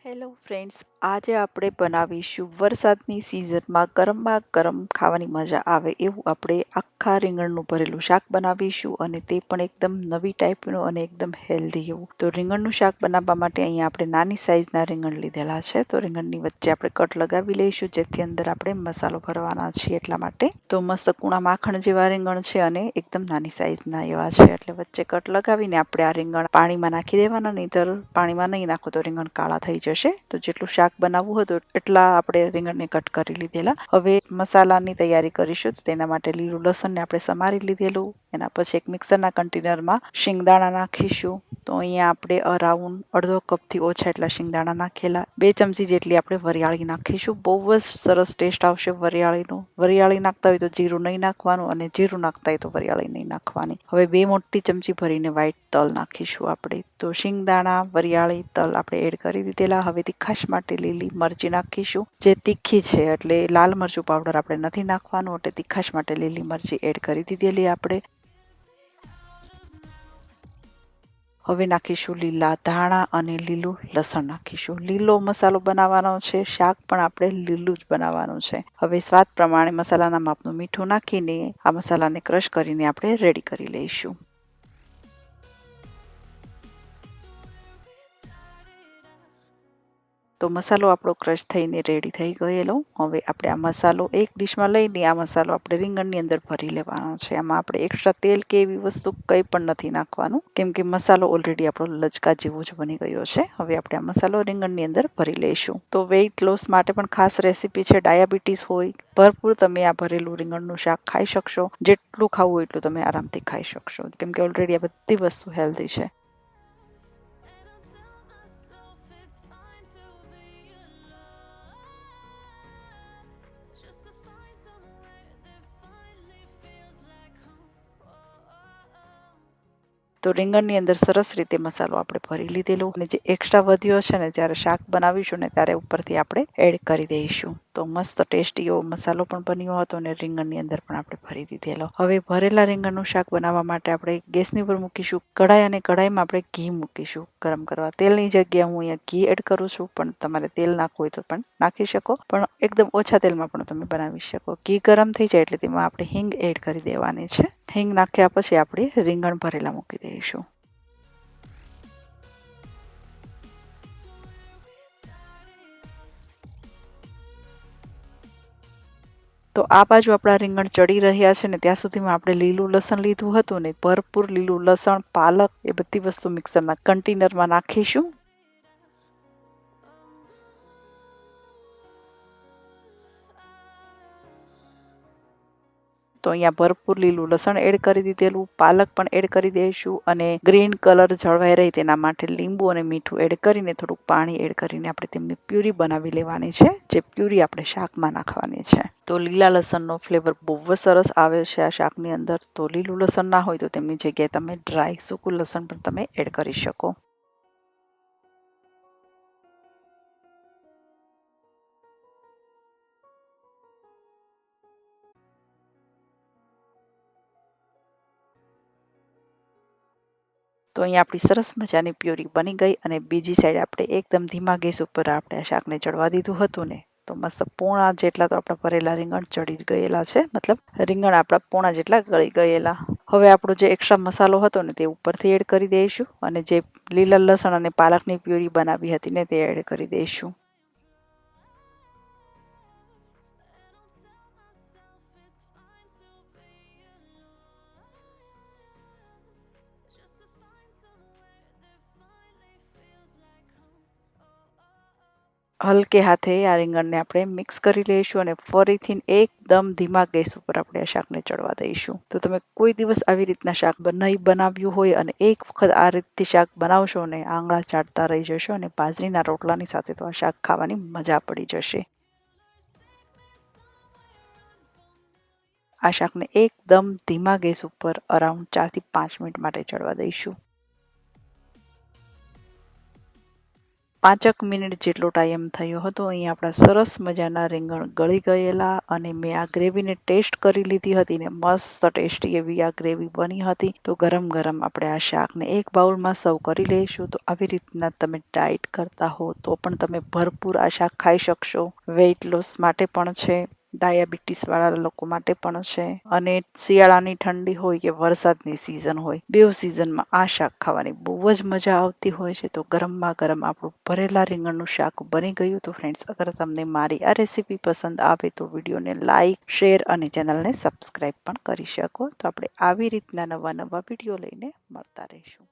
Hello friends, આજે આપણે બનાવીશું વરસાદની સિઝનમાં ગરમમાં ગરમ ખાવાની મજા આવે એવું આપણે આખા રીંગણનું ભરેલું શાક બનાવીશું, અને તે પણ એકદમ નવી ટાઈપનું અને એકદમ હેલ્ધી એવું. તો રીંગણનું શાક બનાવવા માટે અહીંયા આપણે નાની સાઈઝના રીંગણ લીધેલા છે. તો રીંગણની વચ્ચે આપણે કટ લગાવી લઈશું, જેથી અંદર આપણે મસાલો ભરવાના છીએ એટલા માટે. તો મસ્ત કૂણા માખણ જેવા રીંગણ છે અને એકદમ નાની સાઈઝના એવા છે, એટલે વચ્ચે કટ લગાવીને આપણે આ રીંગણ પાણીમાં નાખી દેવાના, નહીંતર પાણીમાં નહીં નાખો તો રીંગણ કાળા થઈ જશે. તો જેટલું શાક બનાવવું હતું એટલા આપણે રીંગણને કટ કરી લીધેલા. હવે મસાલાની તૈયારી કરીશું. તો તેના માટે લીલું લસણને આપણે સમારી લીધેલું. એના પછી એક મિક્સરના કન્ટેનરમાં શિંગદાણા નાખીશું. તો અહીંયા આપણે અરાઉન્ડ અડધો કપથી ઓછા એટલા શિંગદાણા નાખેલા. 2 ચમચી જેટલી આપણે વરિયાળી નાખીશું. બહુ જ સરસ ટેસ્ટ આવશે વરિયાળીનું. વરિયાળી નાખતા હોય તો જીરું નહીં નાખવાનું, અને જીરું નાખતા હોય તો વરિયાળી નહીં નાખવાની. હવે 2 મોટી ચમચી ભરીને વ્હાઈટ તલ નાખીશું આપણે. તો શિંગદાણા, વરિયાળી, તલ આપણે એડ કરી દીધેલા. હવે તીખાશ માટે લીલી મરચી નાખીશું, જે તીખી છે એટલે લાલ મરચું પાવડર આપણે નથી નાખવાનું, એટલે તીખાશ માટે લીલી મરચી એડ કરી દીધેલી આપણે. હવે નાખીશું લીલા ધાણા અને લીલું લસણ નાખીશું. લીલો મસાલો બનાવવાનો છે, શાક પણ આપણે લીલું જ બનાવવાનું છે. હવે સ્વાદ પ્રમાણે મસાલાના માપનું મીઠું નાખીને આ મસાલાને ક્રશ કરીને આપણે રેડી કરી લઈશું. તો મસાલો આપણો ક્રશ થઈને રેડી થઈ ગયેલો. હવે આપણે આ મસાલો એક ડીશમાં લઈને આ મસાલો આપણે રીંગણની અંદર ભરી લેવાનો છે. આમાં આપણે એક્સ્ટ્રા તેલ કે એવી વસ્તુ કંઈ પણ નથી નાખવાનું, કેમ કે મસાલો ઓલરેડી આપણો લચકા જેવો જ બની ગયો છે. હવે આપણે આ મસાલો રીંગણની અંદર ભરી લઈશું. તો વેઇટ લોસ માટે પણ ખાસ રેસીપી છે. ડાયાબિટીસ હોય ભરપૂર તમે આ ભરેલું રીંગણનું શાક ખાઈ શકશો. જેટલું ખાવું હોય એટલું તમે આરામથી ખાઈ શકશો, કેમ કે ઓલરેડી આ બધી વસ્તુ હેલ્ધી છે. તો રીંગણની અંદર સરસ રીતે મસાલો આપણે ભરી લીધેલો, અને જે એક્સ્ટ્રા વધ્યો છે ને, જ્યારે શાક બનાવીશું ને ત્યારે ઉપરથી આપણે એડ કરી દઈશું. તો મસ્ત ટેસ્ટી એવો મસાલો પણ બન્યો હતો, અને રીંગણની અંદર પણ આપણે ભરી દીધેલો. હવે ભરેલા રીંગણનું શાક બનાવવા માટે આપણે ગેસની ઉપર મૂકીશું કઢાઈ, અને કઢાઈમાં આપણે ઘી મૂકીશું ગરમ કરવા. તેલની જગ્યાએ હું અહીંયા ઘી એડ કરું છું, પણ તમારે તેલ નાખવું હોય તો પણ નાખી શકો, પણ એકદમ ઓછા તેલમાં પણ તમે બનાવી શકો. ઘી ગરમ થઈ જાય એટલે તેમાં આપણે હિંગ એડ કરી દેવાની છે. હિંગ નાખ્યા પછી આપણે રીંગણ ભરેલા મૂકી દઈશું. તો આ બાજુ આપણા રીંગણ ચડી રહ્યા છે ને, ત્યાં સુધીમાં આપણે લીલું લસણ લીધું હતું ને, ભરપૂર લીલું લસણ, પાલક, એ બધી વસ્તુ મિક્સરના કન્ટેનરમાં નાખીશું. તો અહીંયા ભરપૂર લીલું લસણ એડ કરી દીધેલું, પાલક પણ એડ કરી દઈશું, અને ગ્રીન કલર જળવાઈ રહે તેના માટે લીંબુ અને મીઠું એડ કરીને થોડુંક પાણી એડ કરીને આપણે તેમની પ્યુરી બનાવી લેવાની છે, જે પ્યુરી આપણે શાકમાં નાખવાની છે. તો લીલા લસણનો ફ્લેવર બહુ જ સરસ આવે છે આ શાકની અંદર. તો લીલું લસણ ના હોય તો તેમની જગ્યાએ તમે ડ્રાય સૂકું લસણ પણ તમે એડ કરી શકો. તો અહીંયા આપણી સરસ મજાની પ્યુરી બની ગઈ, અને બીજી સાઈડ આપણે એકદમ ધીમા ગેસ ઉપર આપણે આ શાકને ચડવા દીધું હતું ને, તો મસ્ત પોણા જેટલા તો આપણા ભરેલા રીંગણ ચડી જ ગયેલા છે. મતલબ રીંગણ આપણા પોણા જેટલા ગળી ગયેલા. હવે આપણો જે એક્સ્ટ્રા મસાલો હતો ને તે ઉપરથી એડ કરી દઈશું, અને જે લીલા લસણ અને પાલકની પ્યુરી બનાવી હતી ને તે એડ કરી દઈશું. હલકે હાથે આ રીંગણને આપણે મિક્સ કરી લઈશું, અને ફરીથી એકદમ ધીમા ગેસ ઉપર આપણે આ શાકને ચડવા દઈશું. તો તમે કોઈ દિવસ આવી રીતના શાક નહીં બનાવ્યું હોય અને એક વખત આ રીતથી શાક બનાવશો ને, આંગળા ચાટતા રહી જશો, અને બાજરીના રોટલાની સાથે તો આ શાક ખાવાની મજા પડી જશે. આ શાકને એકદમ ધીમા ગેસ ઉપર અરાઉન્ડ 4 થી 5 મિનિટ માટે ચડવા દઈશું. 5 મિનિટ જેટલો ટાઈમ થયો હતો. અહીં આપણા સરસ મજાના રીંગણ ગળી ગયેલા અને મેં આ ગ્રેવીને ટેસ્ટ કરી લીધી હતી ને મસ્ત ટેસ્ટી એવી આ ગ્રેવી બની હતી. તો ગરમ ગરમ આપણે આ શાકને એક બાઉલમાં સર્વ કરી લઈશું. તો આવી રીતના તમે ડાયટ કરતા હો તો પણ તમે ભરપૂર આ શાક ખાઈ શકશો. વેઇટ લોસ માટે પણ છે, ડાયાબિટીસ વાળા લોકો માટે પણ છે, અને શિયાળાની ઠંડી હોય કે વરસાદની સિઝન હોય, બેવ સિઝનમાં આ શાક ખાવાની બહુ જ મજા આવતી હોય છે. તો ગરમમાં ગરમ આપણું ભરેલા રીંગણનું શાક બની ગયું. તો ફ્રેન્ડ્સ, અગર તમને મારી આ રેસીપી પસંદ આવે તો વિડીયોને લાઈક, શેર અને ચેનલને સબસ્ક્રાઈબ પણ કરી શકો. તો આપણે આવી રીતના નવા નવા વિડીયો લઈને મળતા રહીશું.